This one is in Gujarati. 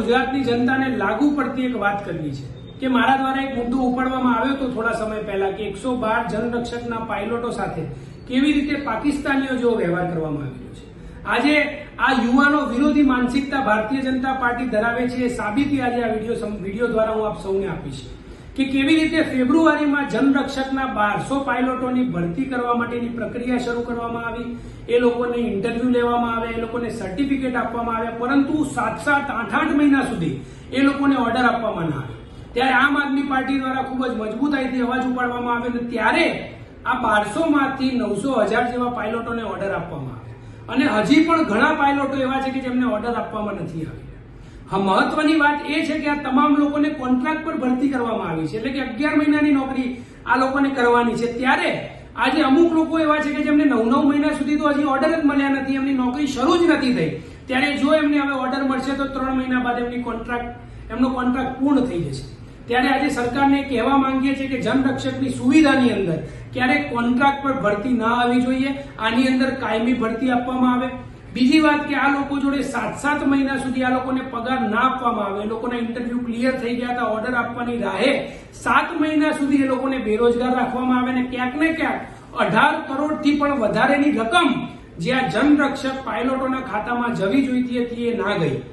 ગુજરાતની જનતાને લાગુ પડતી એક વાત કરવી છે કે મારા દ્વારા એક મુદ્દો ઉપાડવામાં આવ્યો હતો થોડા સમય પહેલા કે 112 જનરક્ષકના પાયલોટો સાથે કેવી રીતે પાકિસ્તાનીઓ જેવો વ્યવહાર કરવામાં આવ્યો છે। આજે આ યુવાનો વિરોધી માનસિકતા ભારતીય જનતા પાર્ટી ધરાવે છે એ સાબિતી આજે આ વિડીયો દ્વારા હું આપ સૌને આપીશ કે કેવી રીતે ફેબ્રુઆરીમાં જનરક્ષકના 1200 પાયલોટોની ભરતી કરવા માટેની પ્રક્રિયા શરૂ કરવામાં આવી, એ લોકોને ઇન્ટરવ્યુ લેવામાં આવ્યા, એ લોકોને સર્ટિફિકેટ આપવામાં આવ્યા, પરંતુ 7-7, 8-8 મહિના સુધી એ લોકોને ઓર્ડર આપવામાં ના આવ્યો। ત્યારે આમ આદમી પાર્ટી દ્વારા ખૂબ જ મજબૂતાઈથી અવાજ ઉપાડવામાં આવ્યો અને ત્યારે આ 1200 માંથી 900-1000 જેવા પાયલોટોને ઓર્ડર આપવામાં આવ્યા અને હજી પણ ઘણા પાયલોટો એવા છે કે જેમને ઓર્ડર આપવામાં નથી આવ્યા। હા, મહત્વની વાત એ છે કે આ તમામ લોકોને કોન્ટ્રાક્ટ પર ભરતી કરવામાં આવી છે, એટલે કે 11 મહિનાની નોકરી આ લોકોને કરવાની છે। ત્યારે આજે અમુક લોકો એવા છે કે જેમને 9-9 મહિના સુધી તો હજી ઓર્ડર જ મળ્યા નથી, એમની નોકરી શરૂ જ નથી થઈ। ત્યારે જો એમને હવે ઓર્ડર મળશે તો 3 મહિના બાદ એમનો કોન્ટ્રાક્ટ પૂર્ણ થઈ જશે। ત્યારે આજે સરકારને કહેવા માંગીએ છીએ કે જનરક્ષકની સુવિધાની અંદર ક્યારેક કોન્ટ્રાક્ટ પર ભરતી ના આવી જોઈએ, આની અંદર કાયમી ભરતી આપવામાં આવે। બીજી વાત કે આ લોકો જોડે 7-7 મહિના સુધી આ લોકોને પગાર ના આપવામાં આવે, એ લોકોના ઇન્ટરવ્યુ ક્લિયર થઈ ગયા હતા, ઓર્ડર આપવાની રાહે 7 મહિના સુધી એ લોકોને બેરોજગાર રાખવામાં આવે અને ક્યાંક ને ક્યાંક 18 કરોડથી પણ વધારેની રકમ જે આ જનરક્ષક પાયલોટોના ખાતામાં જવી જોઈતી હતી એ ના ગઈ।